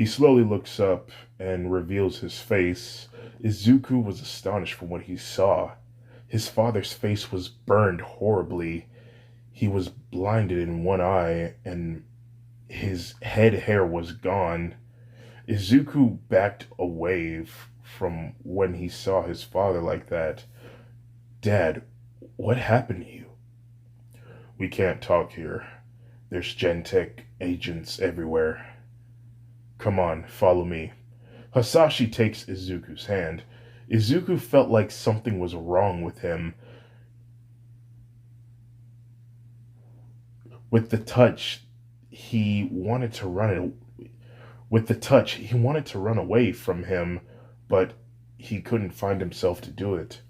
He slowly looks up and reveals his face. Izuku was astonished from what he saw. His father's face was burned horribly. He was blinded in one eye, and his head hair was gone. Izuku backed away from when he saw his father like that. Dad, what happened to you? We can't talk here. There's Gentech agents everywhere. Come on, follow me. Hasashi takes Izuku's hand. Izuku felt like something was wrong with him. With the touch, he wanted to run it. With the touch, he wanted to run away from him, but he couldn't find himself to do it.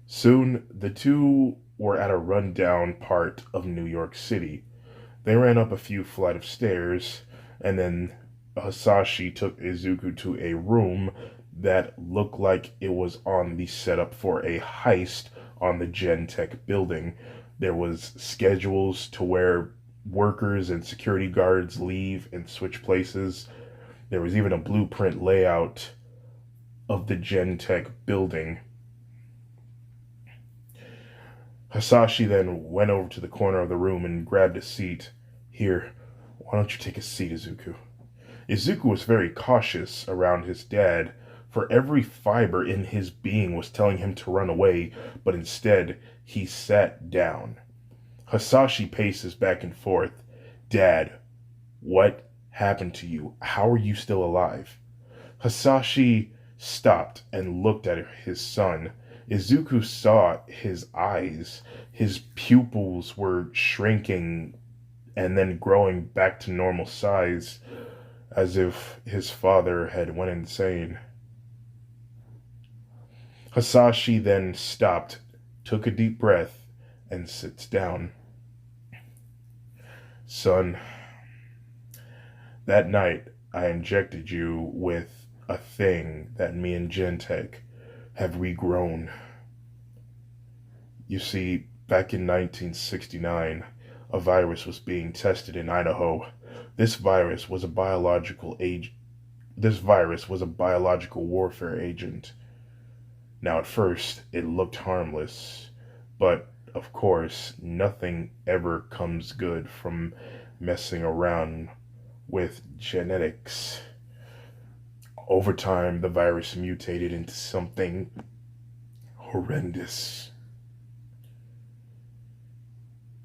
Soon, the two were at a rundown part of New York City. They ran up a few flight of stairs, and then Hasashi took Izuku to a room that looked like it was on the setup for a heist on the Gentech building. There was schedules to where workers and security guards leave and switch places. There was even a blueprint layout of the Gentech building. Hasashi then went over to the corner of the room and grabbed a seat. Here, why don't you take a seat, Izuku? Izuku was very cautious around his dad, for every fiber in his being was telling him to run away, but instead he sat down. Hasashi paces back and forth. Dad, what happened to you? How are you still alive? Hasashi stopped and looked at his son. Izuku saw his eyes. His pupils were shrinking and then growing back to normal size, as if his father had went insane. Hasashi then stopped, took a deep breath, and sits down. Son, that night I injected you with a thing that me and Gentech have regrown. You see, back in 1969, a virus was being tested in Idaho. This virus was a biological warfare agent. Now at first it looked harmless, but of course nothing ever comes good from messing around with genetics. Over time, the virus mutated into something horrendous.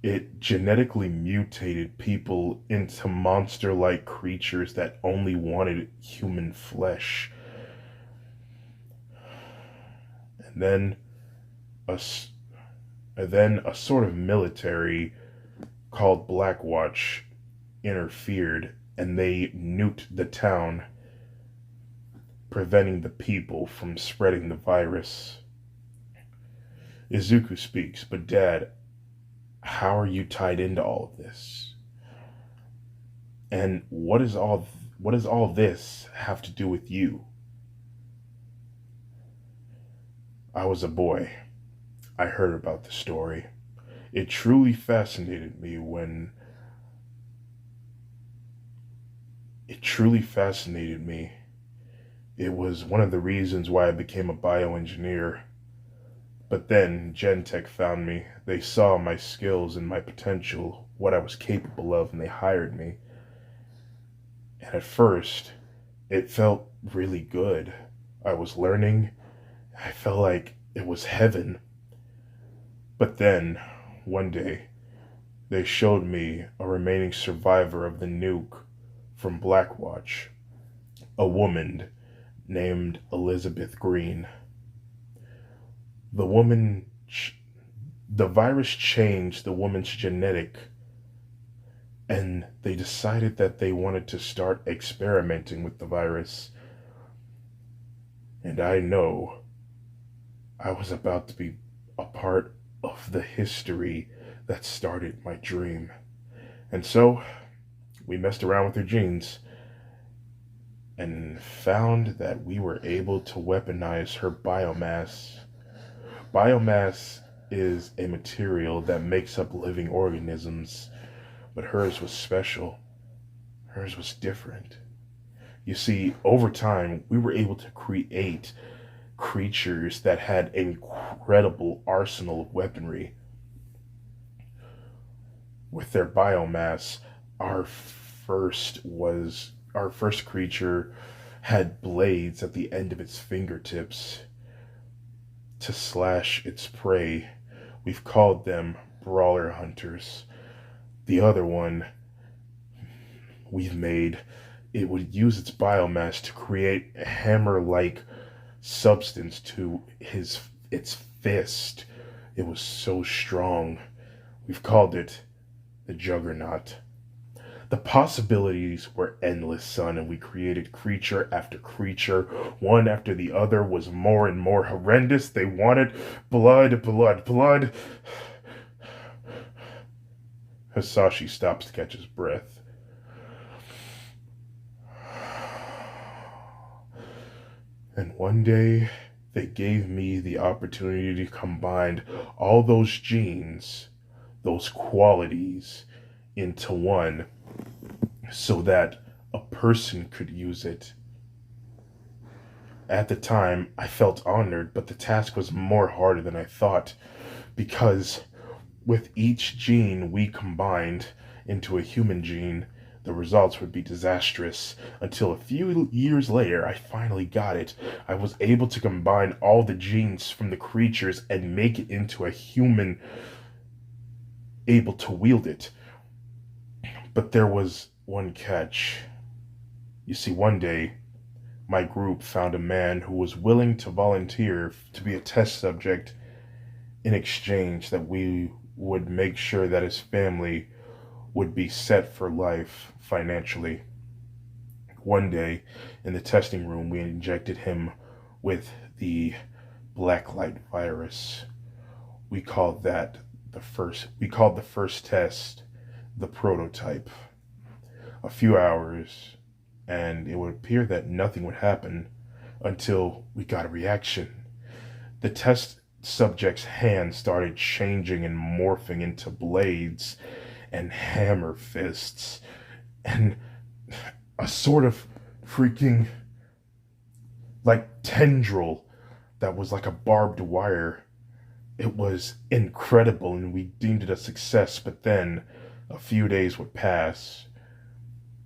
It genetically mutated people into monster-like creatures that only wanted human flesh. And then a sort of military called Blackwatch interfered, and they nuked the town, preventing the people from spreading the virus. Izuku speaks, but Dad, how are you tied into all of this? And what does all this have to do with you? I was a boy. I heard about the story. It truly fascinated me when It was one of the reasons why I became a bioengineer. But then Gentech found me. They saw my skills and my potential, what I was capable of, and they hired me. And at first, it felt really good. I was learning. I felt like it was heaven. But then, one day, they showed me a remaining survivor of the nuke from Blackwatch, a woman named Elizabeth Green. The woman, the virus changed the woman's genetic, and they decided that they wanted to start experimenting with the virus. And I know I was about to be a part of the history that started my dream. And so, we messed around with her genes and found that we were able to weaponize her biomass. Biomass is a material that makes up living organisms, but hers was special. Hers was different. You see, over time, we were able to create creatures that had an incredible arsenal of weaponry. With their biomass, our first creature had blades at the end of its fingertips to slash its prey. We've called them brawler hunters. The other one we've made, it would use its biomass to create a hammer-like substance to its fist. It was so strong. We've called it the Juggernaut. The possibilities were endless, son, and we created creature after creature. One after the other was more and more horrendous. They wanted blood, blood, blood. Hisashi stops to catch his breath. And one day, they gave me the opportunity to combine all those genes, those qualities, into one so that a person could use it. At the time, I felt honored, but the task was more harder than I thought because with each gene we combined into a human gene, the results would be disastrous. Until a few years later, I finally got it. I was able to combine all the genes from the creatures and make it into a human able to wield it. But there was one catch. You see, one day, my group found a man who was willing to volunteer to be a test subject in exchange that we would make sure that his family would be set for life financially. One day, in the testing room, we injected him with the blacklight virus. We called the first test the prototype. A few hours, and it would appear that nothing would happen until we got a reaction. The test subject's hand started changing and morphing into blades and hammer fists and a sort of freaking like tendril that was like a barbed wire. It was incredible and we deemed it a success, but then a few days would pass.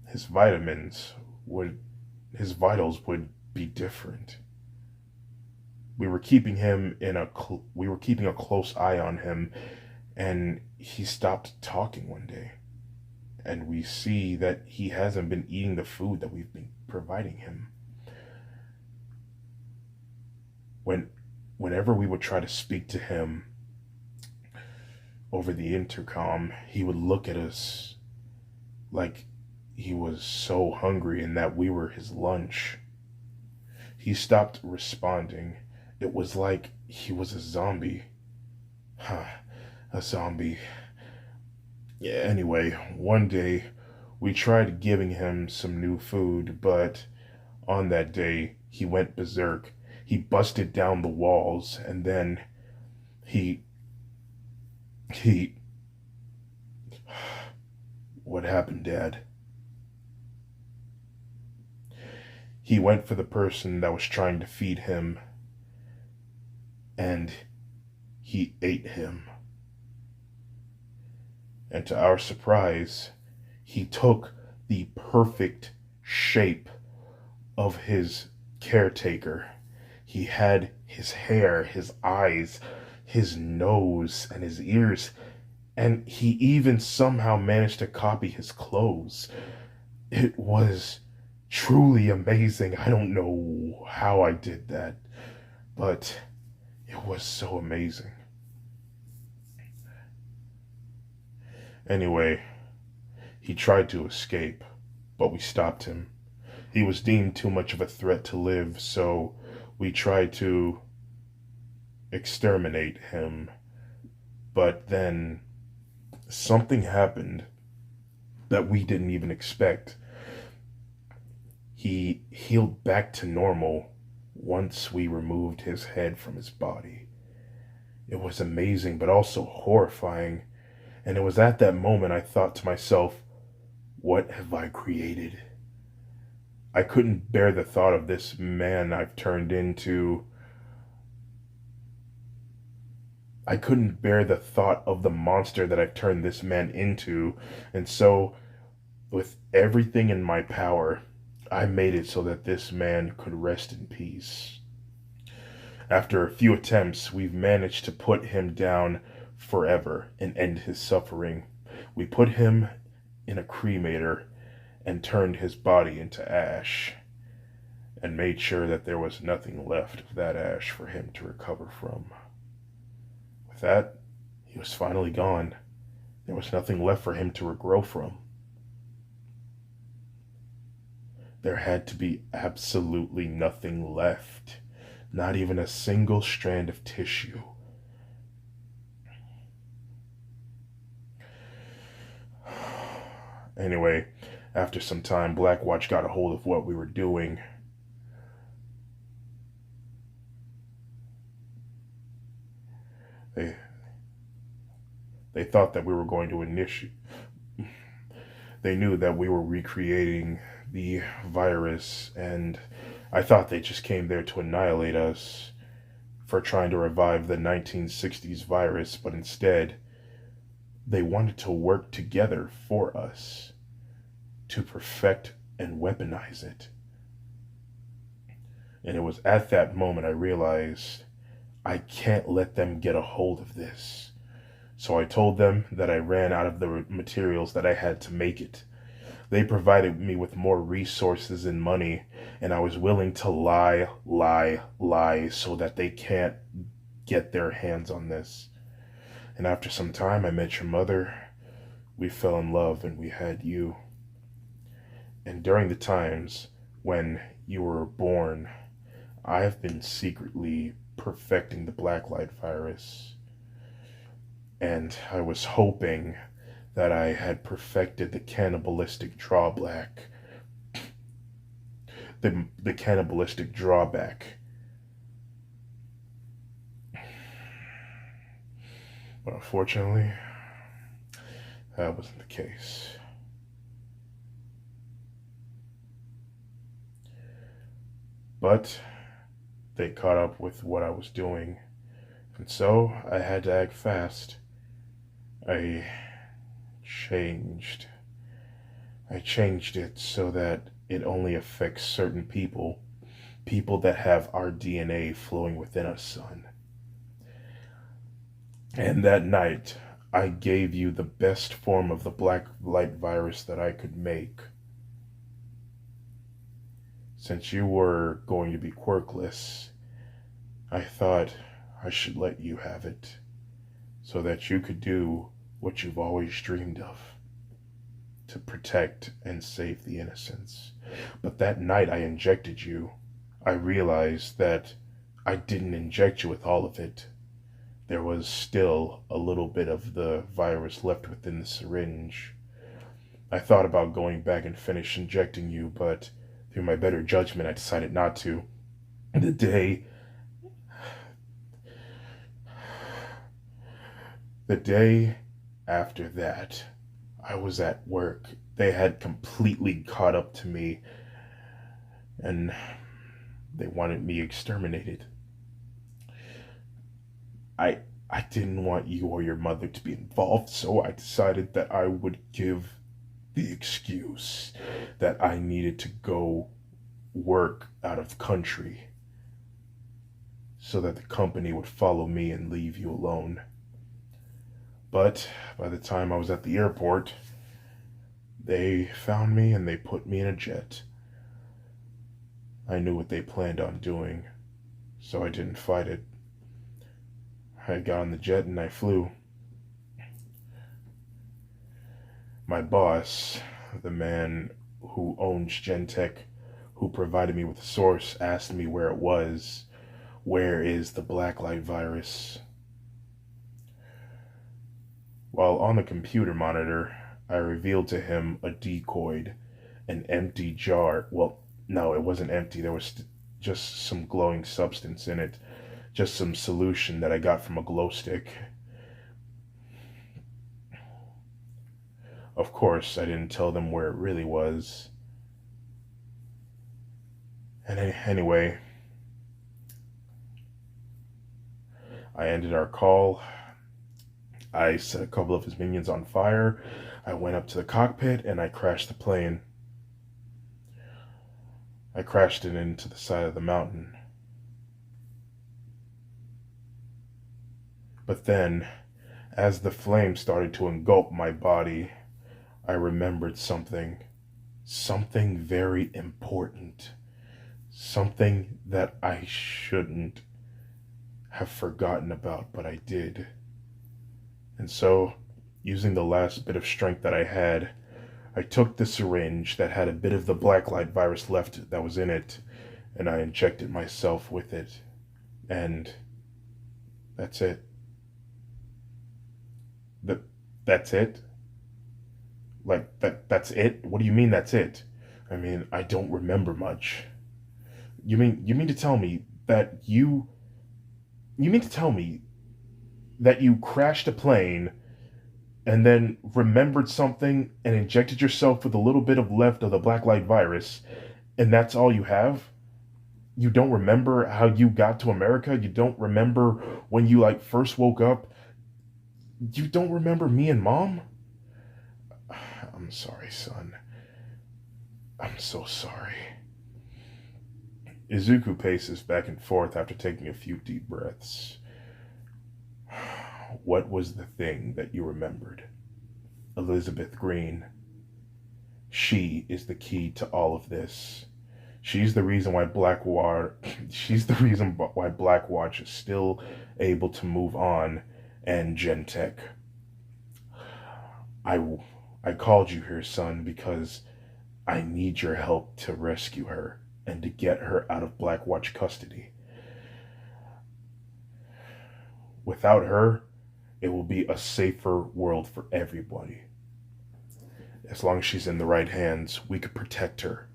His vitals would be different. We were keeping a close eye on him, and he stopped talking one day. And we see that he hasn't been eating the food that we've been providing him. Whenever we would try to speak to him over the intercom, he would look at us like he was so hungry and that we were his lunch. He stopped responding. It was like he was a zombie. A zombie. Yeah, anyway, one day we tried giving him some new food, but on that day he went berserk. He busted down the walls and then he. What happened, Dad? He went for the person that was trying to feed him, and he ate him. And to our surprise, he took the perfect shape of his caretaker. He had his hair, his eyes, his nose, and his ears, and he even somehow managed to copy his clothes. It was truly amazing. I don't know how I did that, but it was so amazing. Anyway, he tried to escape, but we stopped him. He was deemed too much of a threat to live, so we tried to exterminate him. But then something happened that we didn't even expect. He healed back to normal once we removed his head from his body. It was amazing, but also horrifying. And it was at that moment I thought to myself, what have I created? I couldn't bear the thought of this man I've turned into. I couldn't bear the thought of the monster that I've turned this man into. And so, with everything in my power, I made it so that this man could rest in peace. After a few attempts, we've managed to put him down forever and end his suffering. We put him in a cremator and turned his body into ash and made sure that there was nothing left of that ash for him to recover from. With that, he was finally gone. There was nothing left for him to regrow from. There had to be absolutely nothing left. Not even a single strand of tissue. Anyway, after some time, Blackwatch got a hold of what we were doing. They they thought that we were going to initiate. They knew that we were recreating the virus, and I thought they just came there to annihilate us for trying to revive the 1960s virus, but instead, they wanted to work together for us to perfect and weaponize it. And it was at that moment I realized I can't let them get a hold of this. So I told them that I ran out of the materials that I had to make it. They provided me with more resources and money, and I was willing to lie so that they can't get their hands on this. And after some time, I met your mother. We fell in love, and we had you. And during the times when you were born, I have been secretly perfecting the blacklight virus. And I was hoping that I had perfected the cannibalistic drawback. The cannibalistic drawback. But unfortunately, that wasn't the case. But they caught up with what I was doing, and so I had to act fast. I changed. I changed it so that it only affects certain people. People that have our DNA flowing within us, son. And that night, I gave you the best form of the black light virus that I could make. Since you were going to be quirkless, I thought I should let you have it so that you could do what you've always dreamed of, to protect and save the innocents. But that night I injected you, I realized that I didn't inject you with all of it. There was still a little bit of the virus left within the syringe. I thought about going back and finish injecting you, but through my better judgment, I decided not to. The day The day after that, I was at work. They had completely caught up to me, and they wanted me exterminated. I I didn't want you or your mother to be involved, so I decided that I would give the excuse that I needed to go work out of country so that the company would follow me and leave you alone. But by the time I was at the airport, they found me and they put me in a jet. I knew what they planned on doing, so I didn't fight it. I got on the jet and I flew. My boss, the man who owns Gentech, who provided me with the source, asked me where it was. Where is the blacklight virus? While on the computer monitor, I revealed to him a decoy, an empty jar. Well, no, it wasn't empty. There was just some glowing substance in it. Just some solution that I got from a glow stick. Of course, I didn't tell them where it really was. And anyway, I ended our call. I set a couple of his minions on fire. I went up to the cockpit and I crashed the plane. I crashed it into the side of the mountain. But then, as the flame started to engulf my body, I remembered something. Something very important. Something that I shouldn't have forgotten about, but I did. And so, using the last bit of strength that I had, I took the syringe that had a bit of the blacklight virus left that was in it, and I injected myself with it. And that's it. That that's it? Like that's it? What do you mean that's it? I mean, I don't remember much. You mean to tell me that you mean to tell me that you crashed a plane and then remembered something and injected yourself with a little bit of left of the blacklight virus, and that's all you have? You don't remember how you got to America? You don't remember when you like first woke up? You don't remember me and mom? I'm sorry, son. I'm so sorry. Izuku paces back and forth after taking a few deep breaths. What was the thing that you remembered? Elizabeth Green. She is the key to all of this. She's the reason why she's the reason why Blackwatch is still able to move on, and Gentech. I I called you here, son, because I need your help to rescue her and to get her out of Blackwatch custody. Without her, it will be a safer world for everybody. As long as she's in the right hands, we could protect her.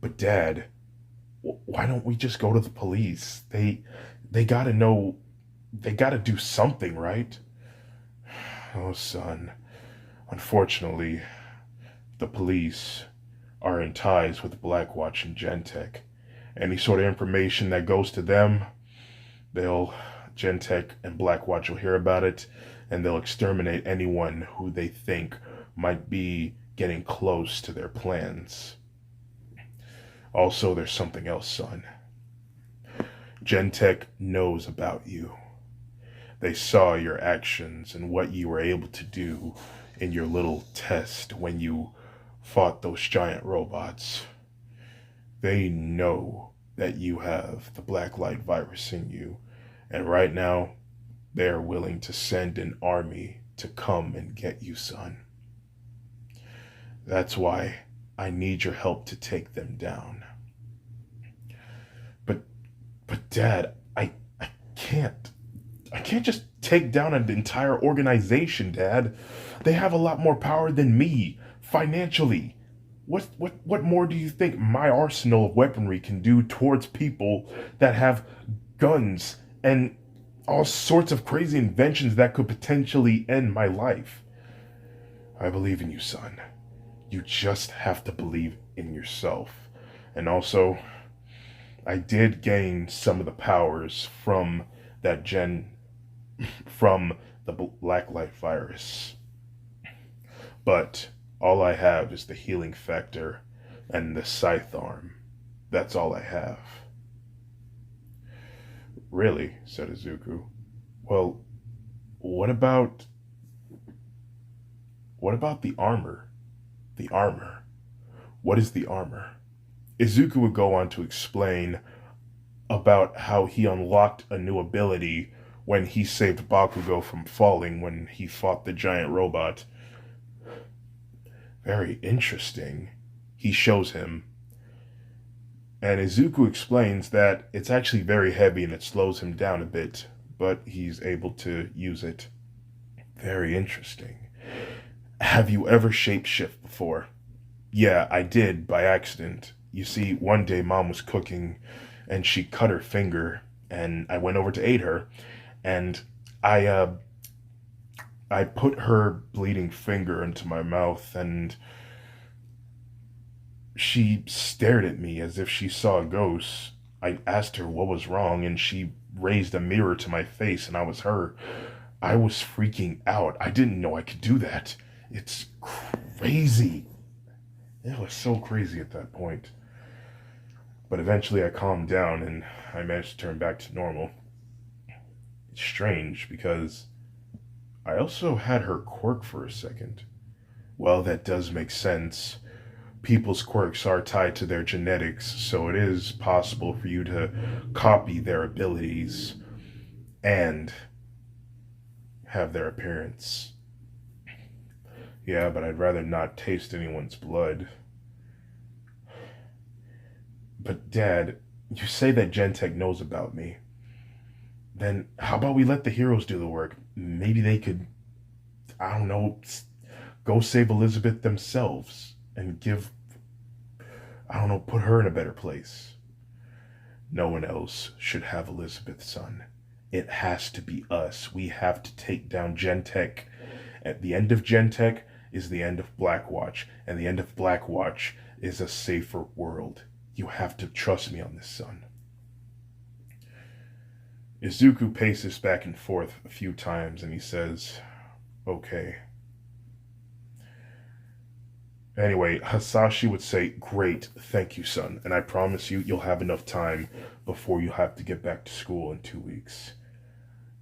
But Dad, why don't we just go to the police? They gotta know, they gotta do something, right? Oh, son. Unfortunately, the police are in ties with Blackwatch and Gentech. Any sort of information that goes to them, Gentech and Blackwatch will hear about it, and they'll exterminate anyone who they think might be getting close to their plans. Also, there's something else, son. Gentech knows about you. They saw your actions and what you were able to do in your little test when you fought those giant robots. They know that you have the blacklight virus in you, and right now, they are willing to send an army to come and get you, son. That's why I need your help to take them down. But, but Dad, I can't. I can't just take down an entire organization, Dad. They have a lot more power than me, financially. What more do you think my arsenal of weaponry can do towards people that have guns and all sorts of crazy inventions that could potentially end my life? I believe in you, son. You just have to believe in yourself. And also, I did gain some of the powers from that from the blacklight virus. But all I have is the healing factor and the scythe arm. That's all I have. Really, said Izuku. Well, what about the armor? The armor. What is the armor? Izuku would go on to explain about how he unlocked a new ability when he saved Bakugo from falling when he fought the giant robot. Very interesting. He shows him. And Izuku explains that it's actually very heavy and it slows him down a bit, but he's able to use it. Very interesting. Have you ever shapeshift before? Yeah, I did, by accident. You see, one day Mom was cooking and she cut her finger, and I went over to aid her, and I put her bleeding finger into my mouth, and She stared at me as if she saw a ghost. I asked her what was wrong, and she raised a mirror to my face, and I was her. I was freaking out. I didn't know I could do that. It's crazy. It was so crazy at that point. But eventually I calmed down and I managed to turn back to normal. It's strange because I also had her quirk for a second. Well, that does make sense. People's quirks are tied to their genetics, so it is possible for you to copy their abilities and have their appearance. Yeah, but I'd rather not taste anyone's blood. But Dad, you say that Gentech knows about me. Then how about we let the heroes do the work? Maybe they could, I don't know, go save Elizabeth themselves and give, I don't know, put her in a better place. No one else should have Elizabeth, son. It has to be us. We have to take down Gentech. At the end of Gentech is the end of Blackwatch, and the end of Blackwatch is a safer world. You have to trust me on this, son. Izuku paces back and forth a few times and he says, okay. Anyway, Hasashi would say, great, thank you, son, and I promise you, you'll have enough time before you have to get back to school in 2 weeks.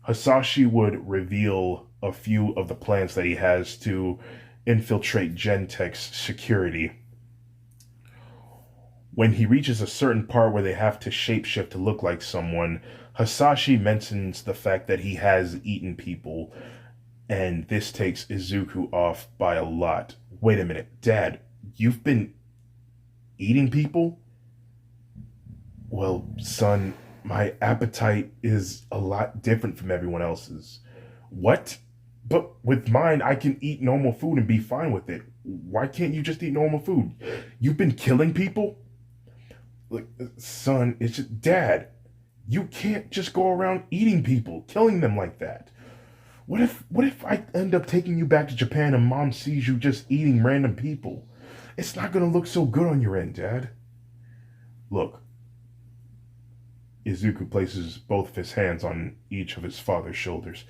Hasashi would reveal a few of the plans that he has to infiltrate Gentech's security. When he reaches a certain part where they have to shapeshift to look like someone, Hasashi mentions the fact that he has eaten people, and this takes Izuku off by a lot. Wait a minute, Dad, you've been eating people? Well, son, my appetite is a lot different from everyone else's. What? But with mine, I can eat normal food and be fine with it. Why can't you just eat normal food? You've been killing people? Like, son, it's just, Dad, you can't just go around eating people, killing them like that. What if I end up taking you back to Japan and Mom sees you just eating random people? It's not gonna look so good on your end, Dad. Look, Izuku places both of his hands on each of his father's shoulders.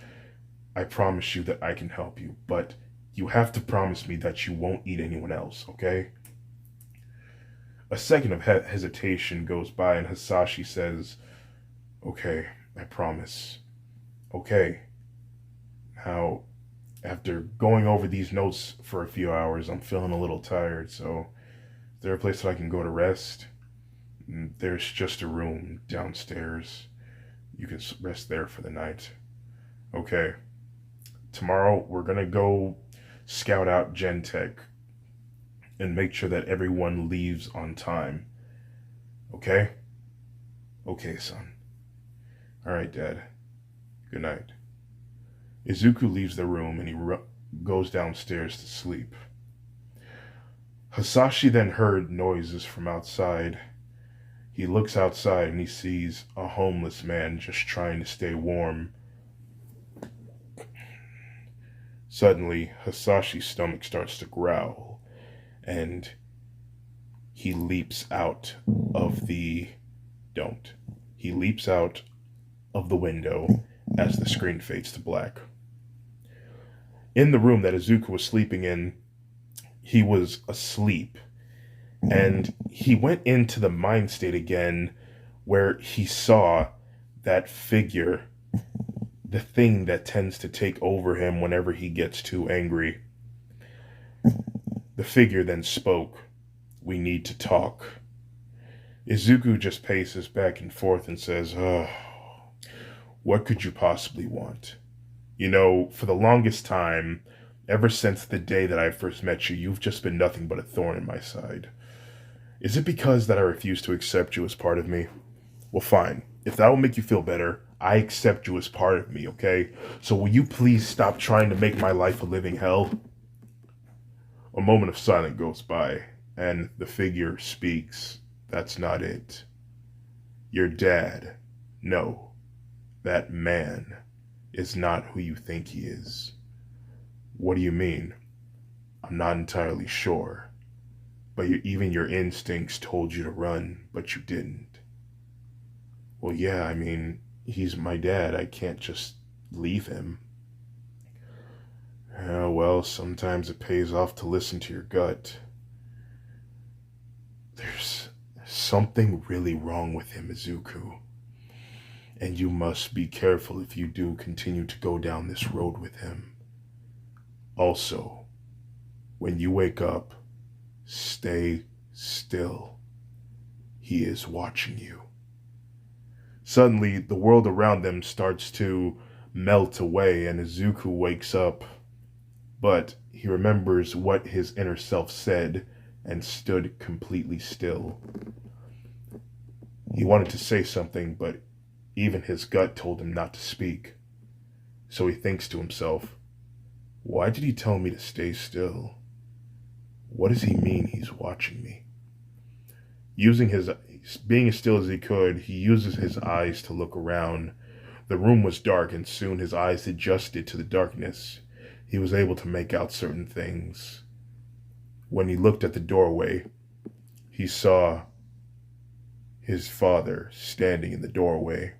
I promise you that I can help you, but you have to promise me that you won't eat anyone else, okay? A second of hesitation goes by and Hasashi says, okay, I promise. Okay. Now, after going over these notes for a few hours, I'm feeling a little tired, so is there a place that I can go to rest? There's just a room downstairs. You can rest there for the night. Okay. Tomorrow, we're gonna go scout out Gentech and make sure that everyone leaves on time. Okay? Okay, son. Alright, Dad. Good night. Izuku leaves the room and he goes downstairs to sleep. Hasashi then heard noises from outside. He looks outside and he sees a homeless man just trying to stay warm. Suddenly, Hasashi's stomach starts to growl, and he leaps out of the... Don't. He leaps out of the window as the screen fades to black. In the room that Izuku was sleeping in, he was asleep, and he went into the mind state again where he saw that figure, the thing that tends to take over him whenever he gets too angry. The figure then spoke. We need to talk. Izuku just paces back and forth and says, oh, what could you possibly want? You know, for the longest time, ever since the day that I first met you, you've just been nothing but a thorn in my side. Is it because that I refuse to accept you as part of me? Well, fine. If that will make you feel better, I accept you as part of me, okay? So will you please stop trying to make my life a living hell? A moment of silence goes by, and the figure speaks. That's not it. Your dad. No. That man is not who you think he is. What do you mean? I'm not entirely sure. But even your instincts told you to run, but you didn't. Well, yeah, I mean, he's my dad. I can't just leave him. Well, sometimes it pays off to listen to your gut. There's something really wrong with him, Izuku. And you must be careful if you do continue to go down this road with him. Also, when you wake up, stay still. He is watching you. Suddenly, the world around them starts to melt away, and Izuku wakes up. But he remembers what his inner self said and stood completely still. He wanted to say something, but even his gut told him not to speak. So he thinks to himself, why did he tell me to stay still? What does he mean he's watching me? Being as still as he could, he uses his eyes to look around. The room was dark, and soon his eyes adjusted to the darkness. He was able to make out certain things. When he looked at the doorway, he saw his father standing in the doorway,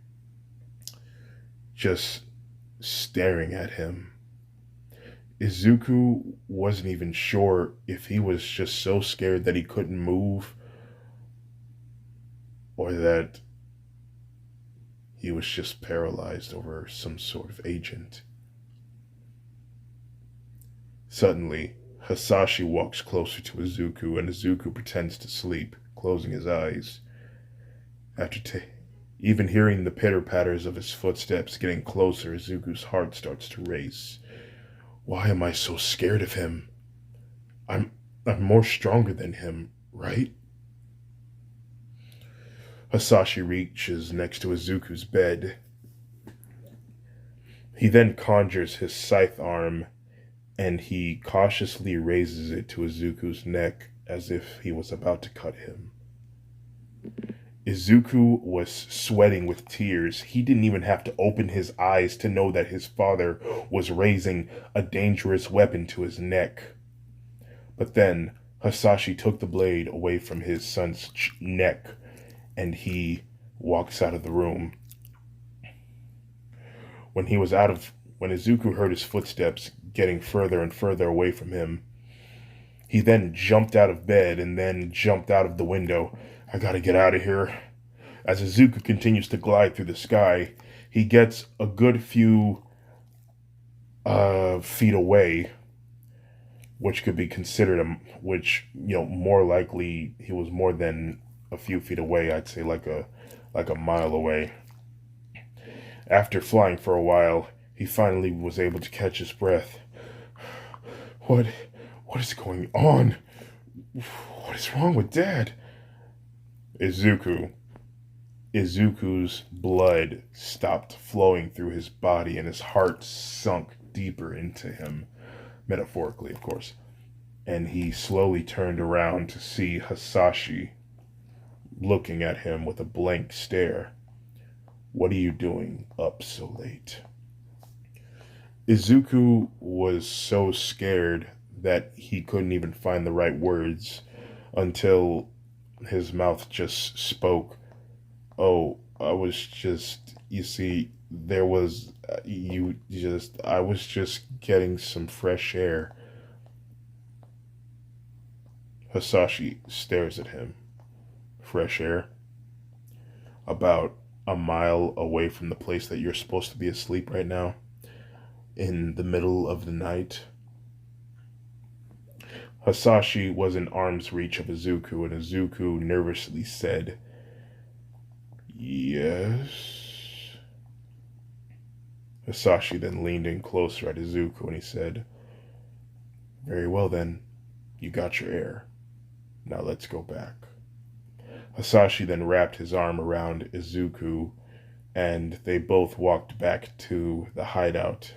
just staring at him. Izuku wasn't even sure if he was just so scared that he couldn't move, or that he was just paralyzed over some sort of agent. Suddenly, Hasashi walks closer to Izuku, and Izuku pretends to sleep, closing his eyes. Even hearing the pitter-patters of his footsteps getting closer, Izuku's heart starts to race. Why am I so scared of him? I'm more stronger than him, right? Hasashi reaches next to Izuku's bed. He then conjures his scythe arm, and he cautiously raises it to Izuku's neck as if he was about to cut him. Izuku was sweating with tears. He didn't even have to open his eyes to know that his father was raising a dangerous weapon to his neck. But then Hasashi took the blade away from his son's neck, and he walks out of the room. When Izuku heard his footsteps getting further and further away from him, he then jumped out of bed and then jumped out of the window. I gotta get out of here. As Izuku continues to glide through the sky, he gets a good few feet away, which could be considered more likely he was more than a few feet away. I'd say like a mile away. After flying for a while, he finally was able to catch his breath. What is going on? What is wrong with Dad? Izuku's blood stopped flowing through his body, and his heart sunk deeper into him, metaphorically, of course. And he slowly turned around to see Hasashi looking at him with a blank stare. What are you doing up so late? Izuku was so scared that he couldn't even find the right words until his mouth just spoke. Oh, I was just, you see, I was just getting some fresh air. Hasashi stares at him. Fresh air? About a mile away from the place that you're supposed to be asleep right now? In the middle of the night? Hasashi was in arm's reach of Izuku, and Izuku nervously said, yes? Hasashi then leaned in closer at Izuku and he said, very well then, you got your air. Now let's go back. Hasashi then wrapped his arm around Izuku, and they both walked back to the hideout.